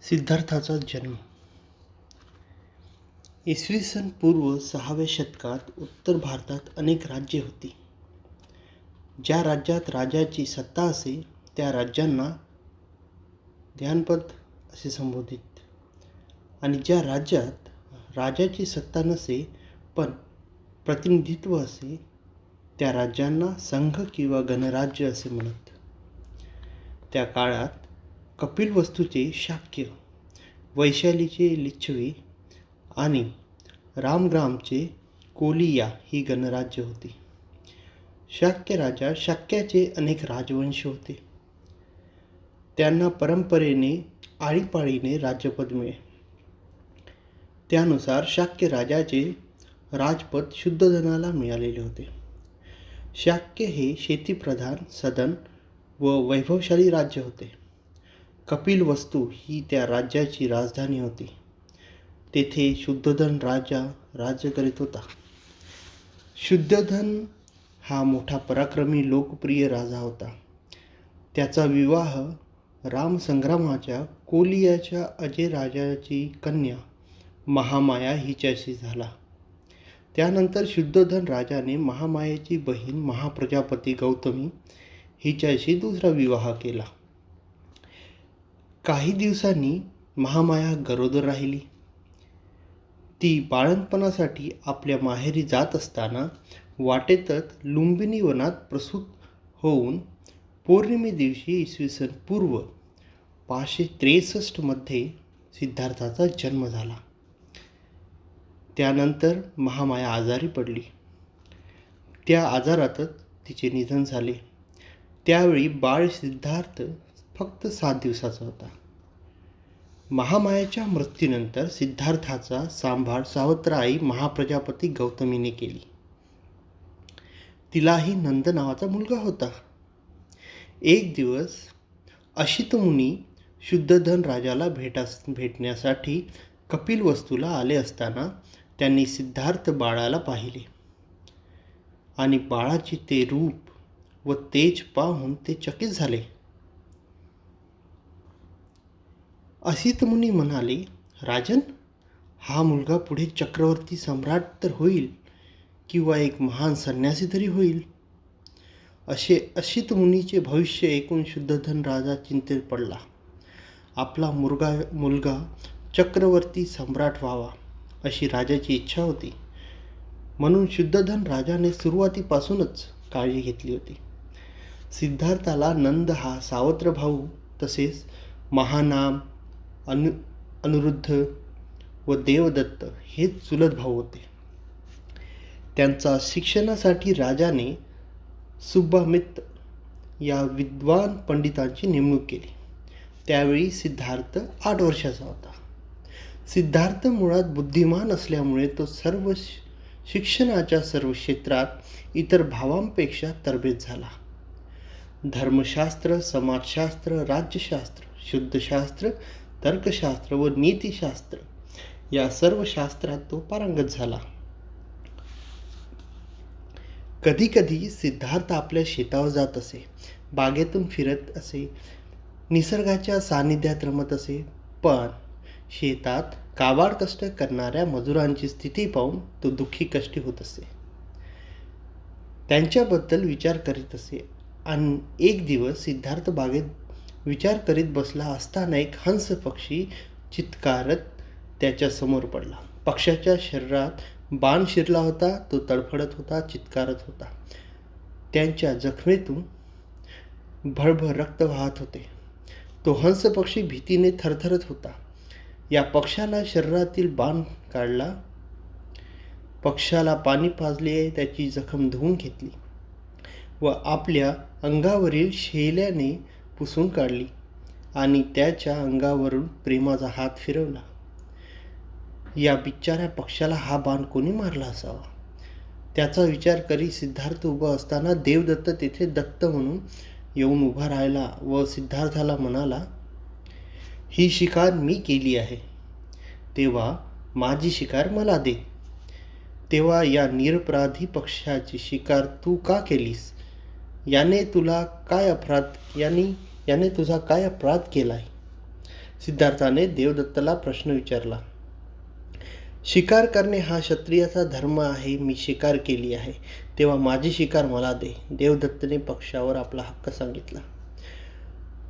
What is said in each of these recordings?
सिद्धार्थाचा जन्म इसवी सन पूर्व 6व्या शतकात उत्तर भारतात अनेक राज्ये होती. ज्या राज्यात राजाची सत्ता असे त्या राज्यांना ध्यानपद असे संबोधित, आणि ज्या राज्यात राजाची सत्ता नसे पण प्रतिनिधित्व असे त्या राज्यांना संघ किंवा गणराज्य असे म्हणत. त्या काळात कपिलवस्तूचे शाक्य, वैशालीचे लिच्छवी आणि रामग्रामचे कोलिया ही गणराज्य होती. शाक्य राजा शाक्याचे अनेक राजवंश होते. त्यांना परंपरेने आळीपाळीने राज्यपद मिळे. त्यानुसार शाक्य राजाचे राजपद शुद्धोधनाला मिळालेले होते. शाक्य हे शेतीप्रधान, सधन व वैभवशाली राज्य होते. कपिलवस्तू ही त्या राज्याची राजधानी होती. तेथे शुद्धोधन राजा राज्य करीत होता. शुद्धोधन हा मोठा पराक्रमी लोकप्रिय राजा होता. त्याचा विवाह रामसंग्रामाच्या कोलियाच्या अजय राजाची कन्या महामाया हिच्याशी झाला. त्यानंतर शुद्धोधन राजाने महामायेची बहीण महाप्रजापती गौतमी हिच्याशी दुसरा विवाह केला. काही दिवसांनी महामाया गरोदर राहिली. ती बाळंतपणासाठी आपल्या माहेरी जात असताना वाटेतच लुंबिनी वनात प्रसूत होऊन पौर्णिमे दिवशी इसवी सन पूर्व 563 मध्ये सिद्धार्थाचा जन्म झाला. त्यानंतर महामाया आजारी पडली. त्या आजारातच तिचे निधन झाले. त्यावेळी बाळ सिद्धार्थ फक्त 7 दिवसाचा होता. महामायाच्या मृत्यूनंतर सिद्धार्थाचा सांभाळ सावत्र आई महाप्रजापती गौतमीने केली. तिलाही नंद नावाचा मुलगा होता. एक दिवस अशित मुनी शुद्धोधन राजाला भेटण्यासाठी कपिलवस्तूला आले असताना त्यांनी सिद्धार्थ बाळाला पाहिले आणि बाळाचे ते रूप व तेज पाहून ते चकित झाले. असित मुनी म्हणाले, राजन, हा मुलगा पुढे चक्रवर्ती सम्राट तर होईल किंवा एक महान संन्यासी तरी होईल. असे असित मुनीचे भविष्य ऐकून शुद्धोधन राजा चिंतेत पडला. आपला मुलगा चक्रवर्ती सम्राट व्हावा अशी राजाची इच्छा होती. म्हणून शुद्धोधन राजाने सुरुवातीपासूनच काळजी घेतली होती. सिद्धार्थाला नंद हा सावत्र भाऊ, तसेच महानाम, अनिरुद्ध व देवदत्त हे चुलत भाऊ होते. त्यांचा शिक्षणासाठी राजाने सुबामित्र या विद्वान पंडितांची नेमणूक केली. त्यावेळी सिद्धार्थ 8 वर्षाचा होता. सिद्धार्थ मुळात बुद्धिमान असल्यामुळे तो शिक्षणाच्या सर्व क्षेत्रात इतर भावांपेक्षा तरबेज झाला. धर्मशास्त्र, समाजशास्त्र, राज्यशास्त्र, शुद्धशास्त्र, तर्कशास्त्र व नीतिशास्त्र या सर्व शास्त्रात तो पारंगत झाला. कधी कधी सिद्धार्थ आपल्या शेतावर जात असे, बागेतून फिरत असे, निसर्गाच्या सानिध्यात रमत असे. पण शेतात काबाड कष्ट करणाऱ्या मजुरांची स्थिती पाहून तो दुःखी कष्टी होत असे. त्यांच्याबद्दल विचार करीत असे. आणि एक दिवस सिद्धार्थ बागेत विचार करीत बसला असताना एक हंस पक्षी चित्कारत त्याच्या समोर पडला. पक्षाच्या शरीरात बाण शिरला होता. तो तडफडत होता, चित्कारत होता. त्यांच्या जखमेतून भळभळ रक्त वाहत होते. तो हंस पक्षी भीतीने थरथरत होता. या पक्षाला शरीरातील बाण काढला. पक्षाला पाणी पाजले, त्याची जखम धुवून घेतली व आपल्या अंगावरील शेल्याने पुसून काढली आणि त्याच्या अंगावरून प्रेमाचा हात फिरवला. या बिचाऱ्या पक्षाला हा बाण कोणी मारला असावा, त्याचा विचार करी सिद्धार्थ उभा असताना देवदत्त तेथे दत्त म्हणून येऊन उभा राहिला व सिद्धार्थाला म्हणाला, ही शिकार मी केली आहे, तेव्हा माझी शिकार मला दे. तेव्हा या निरपराधी पक्षाची शिकार तू का केलीस? याने तुझा काय अपराध केलाय? सिद्धार्थाने देवदत्ताला प्रश्न विचारला. शिकार करणे हा क्षत्रियाचा धर्म आहे. मी शिकार केली आहे, तेव्हा माझी शिकार मला दे. देवदत्तने पक्षावर आपला हक्क सांगितला.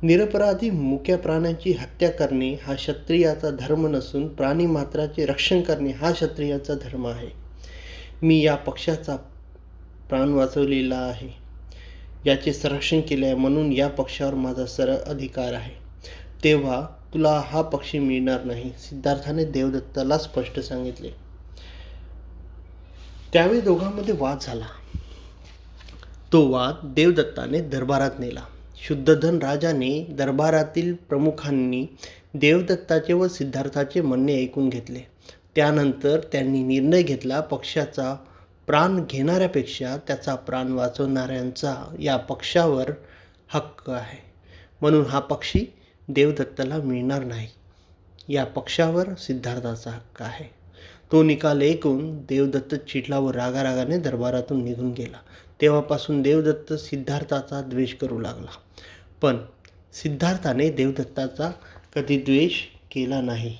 निरपराधी मुक्या प्राण्यांची हत्या करणे हा क्षत्रियाचा धर्म नसून प्राणीमात्राचे रक्षण करणे हा क्षत्रियाचा धर्म आहे. मी या पक्षाचा प्राण वाचवलेला आहे, याचे संरक्षण केले आहे, म्हणून या पक्षावर माझा सर्व अधिकार आहे. तेव्हा तुला हा पक्षी मिळणार नाही, सिद्धार्थाने देवदत्ताला स्पष्ट सांगितले. त्यावेळी दोघांमध्ये वाद झाला. तो वाद देवदत्ताने दरबारात नेला. शुद्धोधन राजाने दरबारातील प्रमुखांनी देवदत्ताचे व सिद्धार्थाचे म्हणणे ऐकून घेतले. त्यानंतर त्यांनी निर्णय घेतला, पक्षाचा प्राण घेणाऱ्यापेक्षा त्याचा प्राण वाचवणाऱ्यांचा या पक्षावर हक्क आहे, म्हणून हा पक्षी देवदत्ताला मिळणार नाही. या पक्षावर सिद्धार्थाचा हक्क आहे. तो निकाल ऐकून देवदत्त चिडला व रागारागाने दरबारातून निघून गेला. तेव्हापासून देवदत्त सिद्धार्थाचा द्वेष करू लागला. पण सिद्धार्थाने देवदत्ताचा कधी द्वेष केला नाही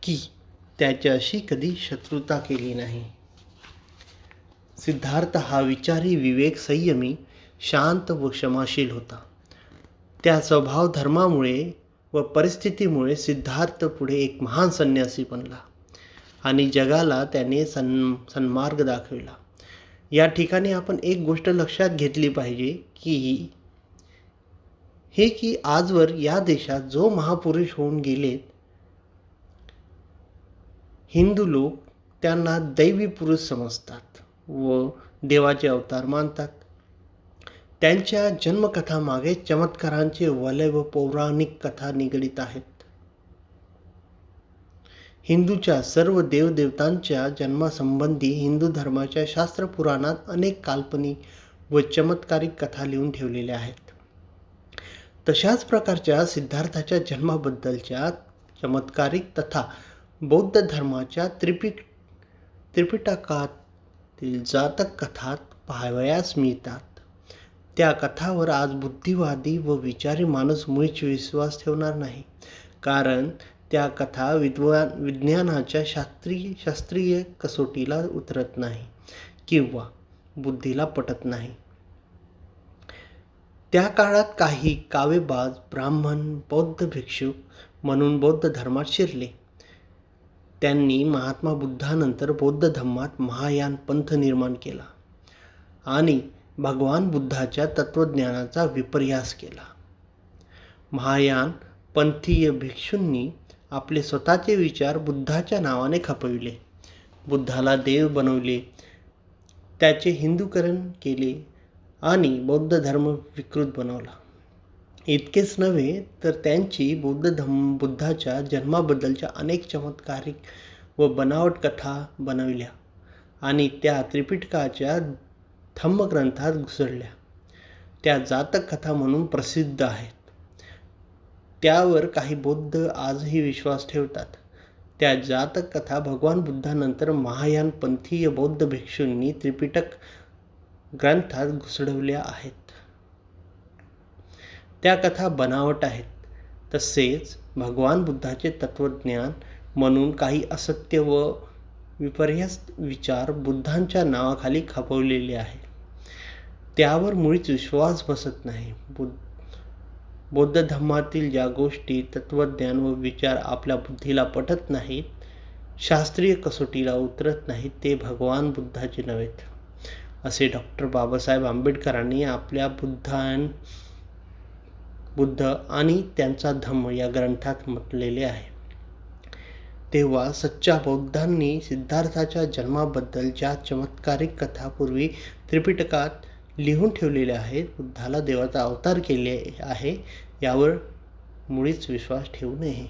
की त्याच्याशी कधी शत्रुता केली नाही. सिद्धार्थ हा विचारी, विवेक, संयमी, शांत व क्षमाशील होता. त्या स्वभाव धर्मामुळे व परिस्थितीमुळे सिद्धार्थ पुढे एक महान संन्यासी बनला आणि जगाला त्याने सन्मार्ग दाखविला. या ठिकाणी आपण एक गोष्ट लक्षात घेतली पाहिजे की आजवर या देशात जो महापुरुष होऊन गेलेत, हिंदू लोक त्यांना दैवी पुरुष समजतात व देवाचे अवतार मानतात. त्यांच्या जन्मकथामागे चमत्कारांचे वलय व पौराणिक कथा निगडीत आहेत. हिंदूच्या सर्व देवदेवतांच्या जन्मासंबंधी हिंदू धर्माच्या शास्त्र पुराणात अनेक काल्पनिक व चमत्कारिक कथा लिहून ठेवलेल्या आहेत. तशाच प्रकारच्या सिद्धार्थाच्या जन्माबद्दलच्या चमत्कारिक तथा बौद्ध धर्माच्या त्रिपिटकातील जातक कथात पाहावयास मिळतात. त्या कथावर आज बुद्धिवादी व विचारी माणूस मुळीच विश्वास ठेवणार नाही, कारण त्या कथा विज्ञानाच्या शास्त्रीय कसोटीला उतरत नाही किंवा बुद्धीला पटत नाही. त्या काळात काही कावेबाज ब्राह्मण बौद्ध भिक्षुक म्हणून बौद्ध धर्मात शिरले. त्यांनी महात्मा बुद्धानंतर बौद्ध धर्मात महायान पंथ निर्माण केला आणि भगवान बुद्धाच्या तत्त्वज्ञानाचा विपर्यास केला. महायान पंथीय भिक्षूंनी आपले स्वतःचे विचार बुद्धाच्या नावाने खपविले, बुद्धाला देव बनवले, त्याचे हिंदूकरण केले आणि बौद्ध धर्म विकृत बनवला. इतकेच नव्हे तर त्यांची बुद्धाच्या जन्माबद्दलच्या अनेक चमत्कारिक व बनावट कथा बनविल्या आणि त्या त्रिपिटकाच्या धम्मग्रंथात घुसळल्या. त्या जातक कथा म्हणून प्रसिद्ध आहेत. त्यावर काही बौद्ध आजही विश्वास ठेवतात. त्या जातक कथा भगवान बुद्धानंतर महायान पंथीय बौद्ध भिक्षूंनी त्रिपिटक ग्रंथात घुसडवल्या आहेत. त्या कथा बनावट आहेत. तसेच भगवान बुद्धाचे तत्त्वज्ञान म्हणून काही असत्य व विपर्यास्त विचार बुद्धांच्या नावाखाली खपवलेले आहेत. त्यावर मुळीच विश्वास बसत नाही. बौद्ध धर्मातील ज्या गोष्टी, तत्त्वज्ञान व विचार आपल्या बुद्धीला पटत नाहीत, शास्त्रीय कसोटीला उतरत नाहीत, ते भगवान बुद्धाचे नव्हेत, असे डॉ. बाबासाहेब आंबेडकरांनी आपल्या बुद्ध आणि त्यांचा धम्म या ग्रंथात म्हटलेले आहे. तेव्हा सच्चा बौद्धांनी सिद्धार्थाच्या जन्माबद्दल ज्या चमत्कारिक कथा पूर्वी त्रिपिटकात लिहून ठेवलेल्या आहेत, बुद्धाला देवाचा अवतार केले आहे, यावर मुळीच विश्वास ठेवू नये.